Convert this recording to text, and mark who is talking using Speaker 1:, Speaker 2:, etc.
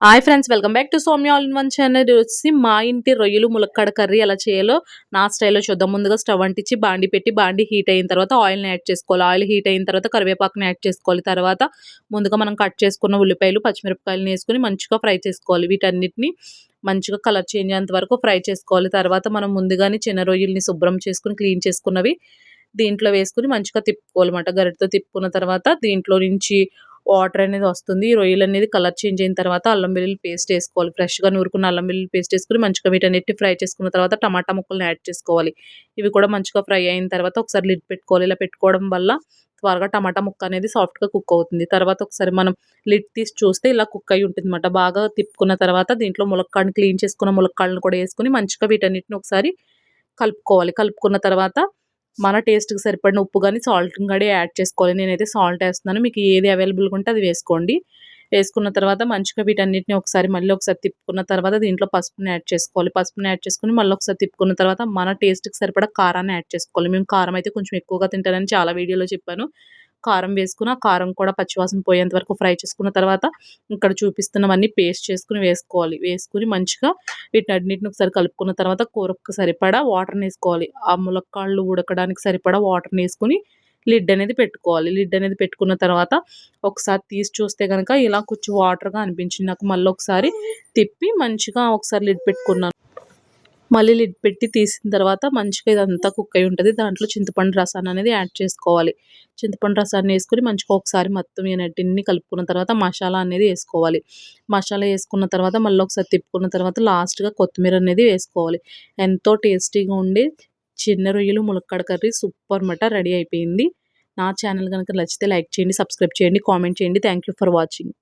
Speaker 1: Hi friends, welcome back to Soumya all in one channel. వచ్చి మా ఇంటి రొయ్యలు ములక్కాడ కర్రీ ఎలా చేయాలో నా స్టైల్లో చూద్దాం. ముందుగా స్టవ్ అంటించి బాండి పెట్టి బాండి హీట్ అయిన తర్వాత ఆయిల్ని యాడ్ చేసుకోవాలి. ఆయిల్ హీట్ అయిన తర్వాత కరివేపాకుని యాడ్ చేసుకోవాలి. తర్వాత ముందుగా మనం కట్ చేసుకున్న ఉల్లిపాయలు పచ్చిమిరపకాయలను వేసుకొని మంచిగా ఫ్రై చేసుకోవాలి. వీటన్నిటిని మంచిగా కలర్ చేంజ్ అయ్యేంత వరకు ఫ్రై చేసుకోవాలి. తర్వాత మనం ముందుగానే చిన్న రొయ్యల్ని శుభ్రం చేసుకుని క్లీన్ చేసుకున్నవి దీంట్లో వేసుకుని మంచిగా తిప్పుకోవాలన్నమాట. గరిటతో తిప్పుకున్న తర్వాత దీంట్లో నుంచి వాటర్ అనేది వస్తుంది. ఈ రొయ్యలు అనేది కలర్ చేంజ్ అయిన తర్వాత అల్లం వెల్లుల్లి పేస్ట్ వేసుకోవాలి. ఫ్రెష్గా నూరుకున్న అల్లం వెల్లుల్లి పేస్ట్ వేసుకుని మంచిగా వీటన్నిటిని ఫ్రై చేసుకున్న తర్వాత టమాటా ముక్కలను యాడ్ చేసుకోవాలి. ఇవి కూడా మంచిగా ఫ్రై అయిన తర్వాత ఒకసారి లిడ్ పెట్టుకోవాలి. ఇలా పెట్టుకోవడం వల్ల త్వరగా టమాటా ముక్క అనేది సాఫ్ట్గా కుక్ అవుతుంది. తర్వాత ఒకసారి మనం లిడ్ తీసి చూస్తే ఇలా కుక్ అయి ఉంటుంది అనమాట. బాగా తిప్పుకున్న తర్వాత దీంట్లో ములక్కాడని క్లీన్ చేసుకున్న ములక్కాడలను కూడా వేసుకుని మంచిగా వీటన్నిటిని ఒకసారి కలుపుకోవాలి. కలుపుకున్న తర్వాత మన టేస్ట్‌కి సరిపడిన ఉప్పు గాని, సాల్ట్ గాని యాడ్ చేసుకోవాలి. నేనైతే సాల్ట్ ఏస్తున్నాను. మీకు ఏది అవైలబుల్‌గా ఉంటే అది వేసుకోండి. వేసుకున్న తర్వాత మంచిగా వీటన్నిటిని మళ్ళీ ఒకసారి తిప్పుకున్న తర్వాత దీంట్లో పసుపుని యాడ్ చేసుకోవాలి. పసుపుని యాడ్ చేసుకొని మళ్ళీ ఒకసారి తిప్పుకున్న తర్వాత మన టేస్ట్‌కి సరిపడా కారాన్ని యాడ్ చేసుకోవాలి. మేము కారం అయితే కొంచెం ఎక్కువగా తింటానని చాలా వీడియోలో చెప్పాను. కారం వేసుకుని ఆ కారం కూడా పచ్చివాసన పోయేంత వరకు ఫ్రై చేసుకున్న తర్వాత ఇక్కడ చూపిస్తున్నవన్నీ పేస్ట్ చేసుకొని వేసుకోవాలి. వేసుకొని మంచిగా వీటన్నిటిని ఒకసారి కలుపుకున్న తర్వాత కూరకు సరిపడా వాటర్‌ని వేసుకోవాలి. ఆ ములక్కాడలు ఉడకడానికి సరిపడా వాటర్‌ని వేసుకొని లిడ్ అనేది పెట్టుకోవాలి. లిడ్ అనేది పెట్టుకున్న తర్వాత ఒకసారి తీసి చూస్తే గనక ఇలా కొంచెం వాటర్‌గా అనిపించింది నాకు. మళ్ళీ ఒకసారి తిప్పి మంచిగా ఒకసారి లిడ్ పెట్టుకున్నాను. మళ్ళీ లిడ్ పెట్టి తీసిన తర్వాత మంచిగా ఇదంతా కుక్ అయి ఉంటుంది. దాంట్లో చింతపండు రసాన్ని అనేది యాడ్ చేసుకోవాలి. చింతపండు రసాన్ని వేసుకొని మంచిగా ఒకసారి మొత్తం ఇవన్నిటిని కలుపుకున్న తర్వాత మసాలా అనేది వేసుకోవాలి. మసాలా వేసుకున్న తర్వాత మళ్ళీ ఒకసారి తిప్పుకున్న తర్వాత లాస్ట్‌గా కొత్తిమీర అనేది వేసుకోవాలి. ఎంతో టేస్టీగా ఉండే చిన్న రొయ్యలు ములక్కాడ కర్రీ సూపర్ మాట రెడీ అయిపోయింది. నా ఛానల్ కనుక నచ్చితే లైక్ చేయండి, సబ్స్క్రైబ్ చేయండి, కామెంట్ చేయండి. Thank you for watching.